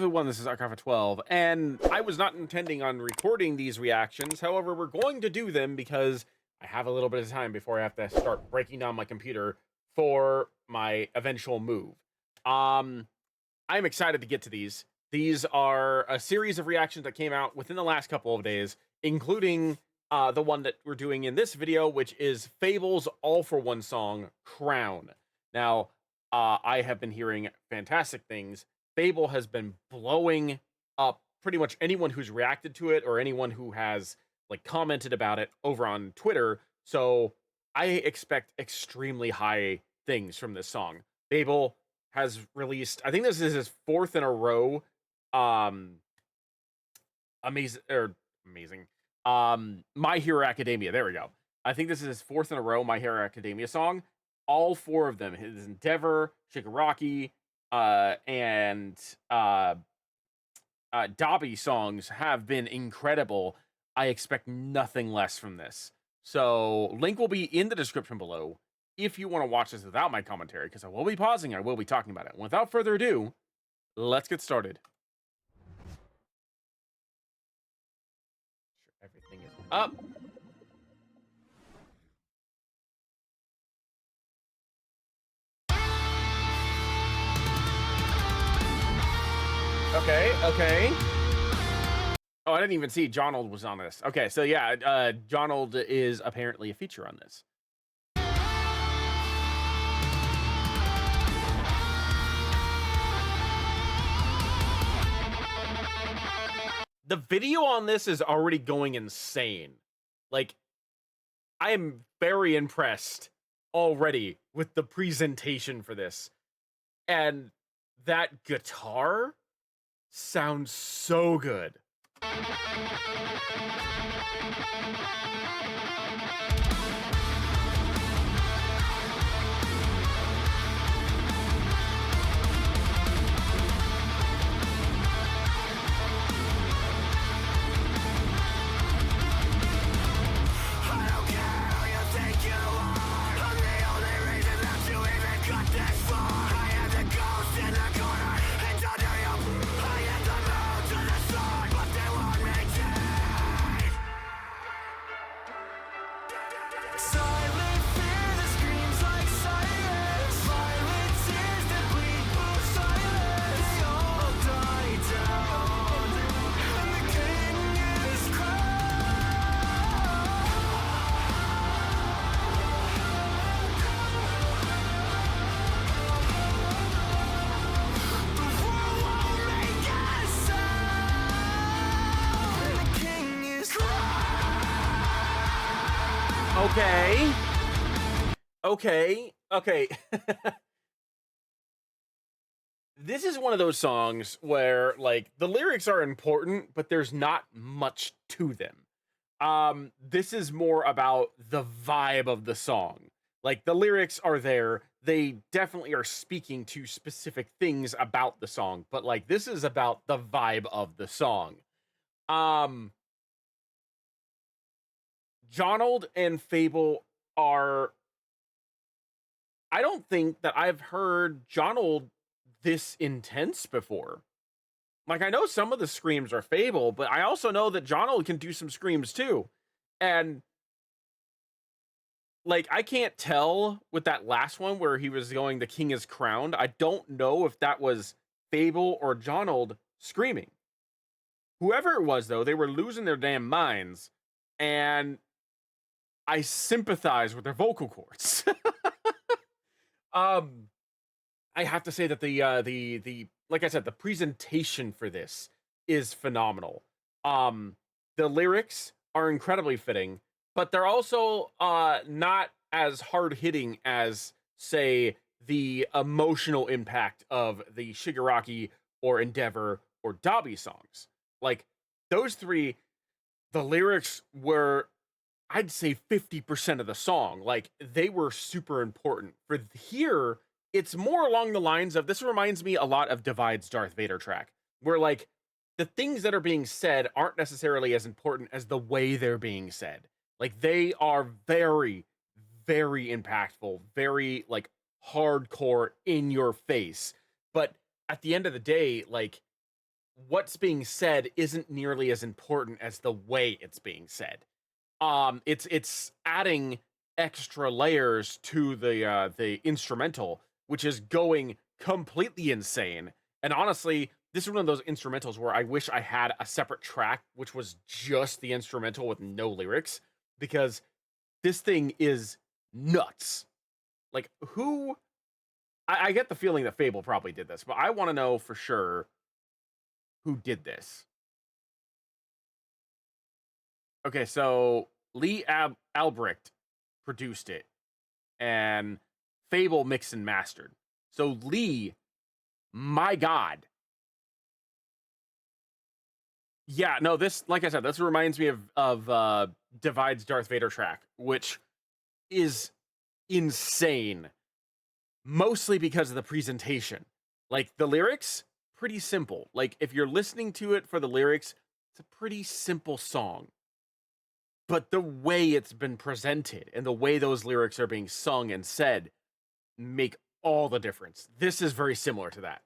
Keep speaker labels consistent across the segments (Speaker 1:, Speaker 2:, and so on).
Speaker 1: everyone, this is FabvL, and I was not intending on recording these reactions. However, we're going to do them because I have a little bit of time before I have to start breaking down my computer for my eventual move. I'm excited to get to these. These are a series of reactions that came out within the last couple of days, including the one that we're doing in this video, which is FabvL's all-for-one song, Crown. Now, I have been hearing fantastic things. FabvL has been blowing up pretty much anyone who's reacted to it or anyone who has like commented about it over on Twitter. So I expect extremely high things from this song. FabvL has released, I think this is his fourth in a row. Amazing. My Hero Academia. There we go. I think this is his fourth in a row My Hero Academia song. All four of them, his Endeavor, Shigaraki, and Dobby songs have been incredible. I expect nothing less from this. So link will be in the description below if you want to watch this without my commentary, because I will be pausing, I will be talking about it. Without further ado, let's get started. Sure, everything is up. Okay. Oh, I didn't even see Johnald was on this. Okay, so yeah, Johnald is apparently a feature on this. The video on this is already going insane. Like, I am very impressed already with the presentation for this. And that guitar sounds so good. Okay. This is one of those songs where, like, the lyrics are important, but there's not much to them. This is more about the vibe of the song. Like, the lyrics are there. They definitely are speaking to specific things about the song, but, like, this is about the vibe of the song. Johnald and FabvL are... I don't think that I've heard Johnald this intense before. Like, I know some of the screams are FabvL, but I also know that Johnald can do some screams too. And, like, I can't tell with that last one where he was going, "The king is crowned." I don't know if that was FabvL or Johnald screaming. Whoever it was, though, they were losing their damn minds. And I sympathize with their vocal cords. I have to say that the like I said, the presentation for this is phenomenal. The lyrics are incredibly fitting, but they're also not as hard hitting as, say, the emotional impact of the Shigaraki or Endeavor or Dobby songs. Like, those three, the lyrics were, I'd say, 50% of the song. Like, they were super important. For here, it's more along the lines of, this reminds me a lot of Divide's Darth Vader track, where, like, the things that are being said aren't necessarily as important as the way they're being said. Like, they are very, very impactful, very, like, hardcore, in your face. But at the end of the day, like, what's being said isn't nearly as important as the way it's being said. It's adding extra layers to the instrumental, which is going completely insane. And honestly, this is one of those instrumentals where I wish I had a separate track, which was just the instrumental with no lyrics, because this thing is nuts. Like, who? I get the feeling that FabvL probably did this, but I want to know for sure who did this. Okay, so Lee Albrecht produced it, and FabvL mixed and mastered. So Lee, my God. Yeah, no, this, like I said, this reminds me of Divide's Darth Vader track, which is insane, mostly because of the presentation. Like, the lyrics, pretty simple. Like, if you're listening to it for the lyrics, it's a pretty simple song. But the way it's been presented and the way those lyrics are being sung and said make all the difference. This is very similar to that.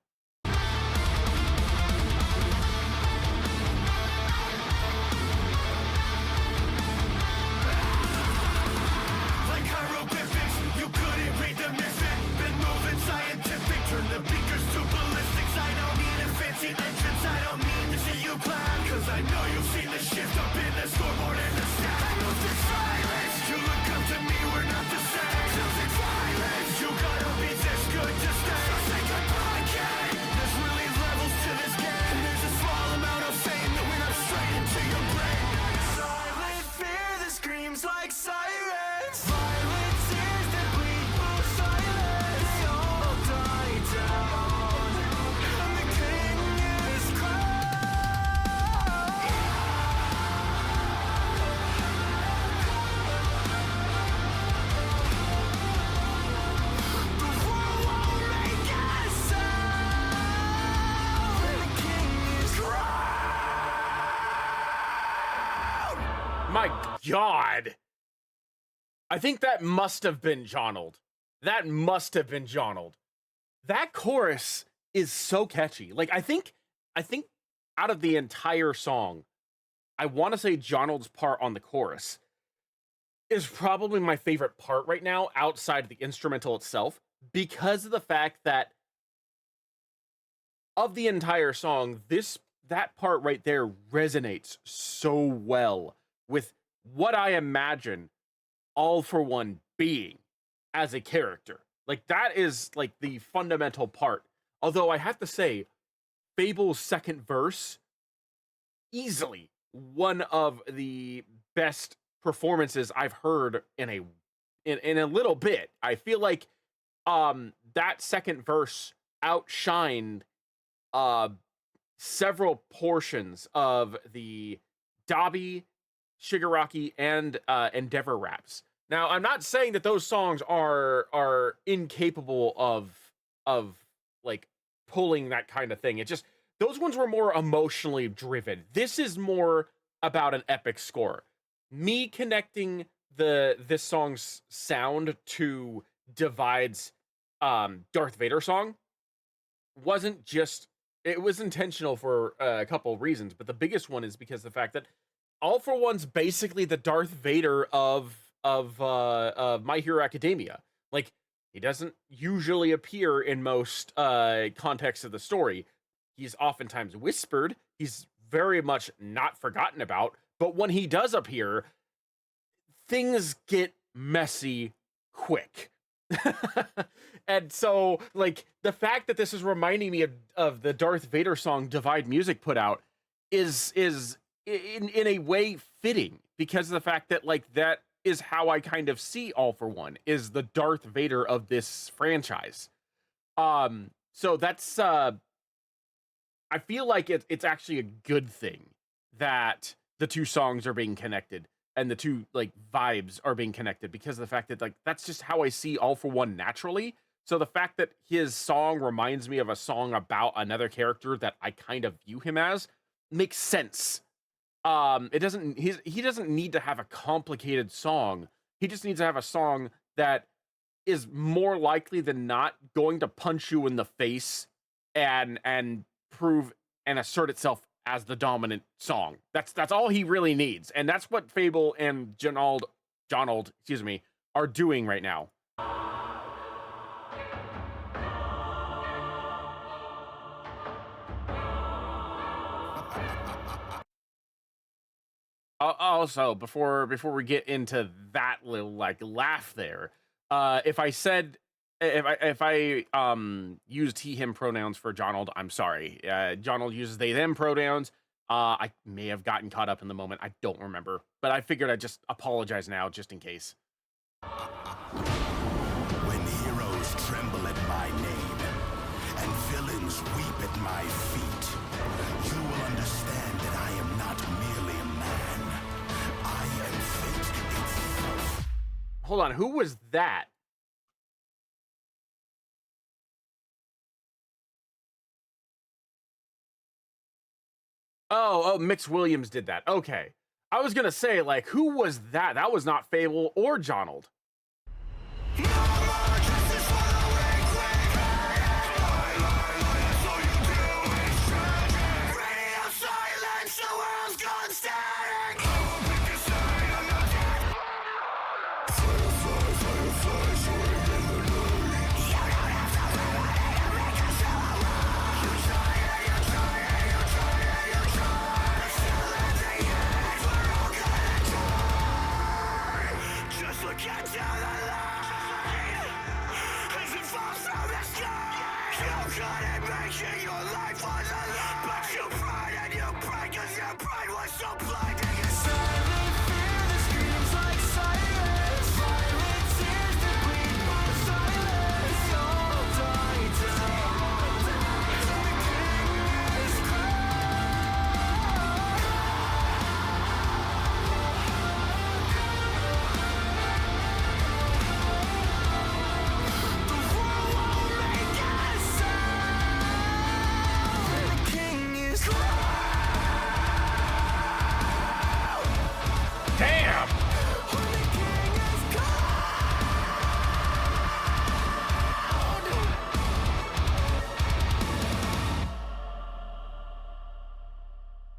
Speaker 1: My God. I think that must have been Johnald. That must have been Johnald. That chorus is so catchy. Like, I think out of the entire song, I want to say Johnald's part on the chorus is probably my favorite part right now outside of the instrumental itself, because of the fact that of the entire song, that part right there resonates so well with what I imagine All For One being as a character. Like, that is like the fundamental part. Although I have to say, FabvL's second verse, easily one of the best performances I've heard in a little bit. I feel like that second verse outshined several portions of the Dabi, Shigaraki, and Endeavor raps. Now, I'm not saying that those songs are incapable of like pulling that kind of thing. It just, those ones were more emotionally driven. This is more about an epic score. Me connecting this song's sound to Divide's Darth Vader song wasn't just, it was intentional for a couple of reasons, but the biggest one is because the fact that All For One's basically the Darth Vader of My Hero Academia. Like, he doesn't usually appear in most contexts of the story. He's oftentimes whispered. He's very much not forgotten about. But when he does appear, things get messy quick. And so, like, the fact that this is reminding me of the Darth Vader song Divide Music put out is in a way fitting, because of the fact that, like, that is how I kind of see All For One, is the Darth Vader of this franchise. So that's I feel like it's actually a good thing that the two songs are being connected and the two, like, vibes are being connected, because of the fact that, like, that's just how I see All For One naturally. So the fact that his song reminds me of a song about another character that I kind of view him as makes sense. It doesn't, he doesn't need to have a complicated song. He just needs to have a song that is more likely than not going to punch you in the face and prove and assert itself as the dominant song. That's all he really needs, and that's what FabvL and Johnald, excuse me, are doing right now. Also, before we get into that little like laugh there, if I said if I used he him pronouns for Johnald, I'm sorry. Johnald uses they them pronouns. I may have gotten caught up in the moment. I don't remember, but I figured I'd just apologize now just in case.
Speaker 2: When heroes tremble at my name and villains weep at my feet, you will understand that I am not merely a man. I am fate itself.
Speaker 1: Hold on, who was that? Oh, Mix Williams did that. Okay. I was gonna say, like, who was that? That was not FabvL or Johnald.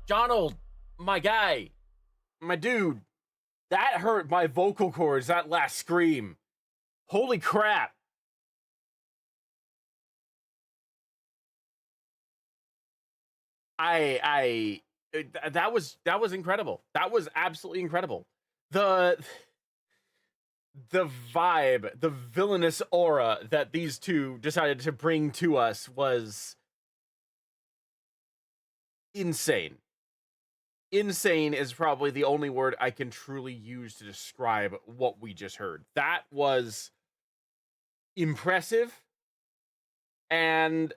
Speaker 1: Johnald, my guy, my dude, that hurt my vocal cords, that last scream. Holy crap. That was incredible. That was absolutely incredible. The vibe, the villainous aura that these two decided to bring to us was insane. Insane is probably the only word I can truly use to describe what we just heard. That was impressive, and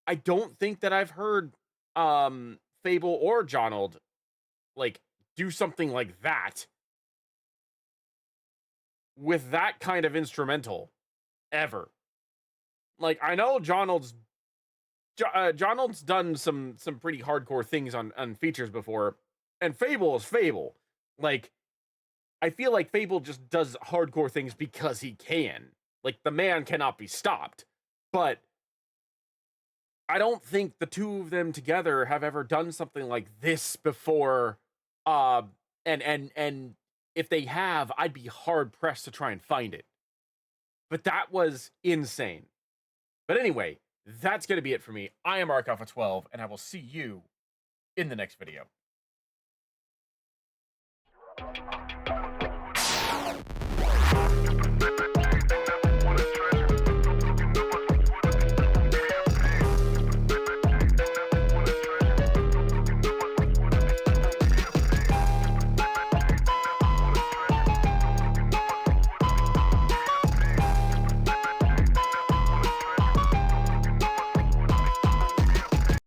Speaker 1: I don't think that I've heard FabvL or Johnald like do something like that with that kind of instrumental ever. Like, I know Johnald's done some pretty hardcore things on features before, and FabvL is FabvL. Like, I feel like FabvL just does hardcore things because he can. Like, the man cannot be stopped. But I don't think the two of them together have ever done something like this before. And if they have, I'd be hard pressed to try and find it. But that was insane. But anyway, that's going to be it for me. I am ArcAlpha12, and I will see you in the next video.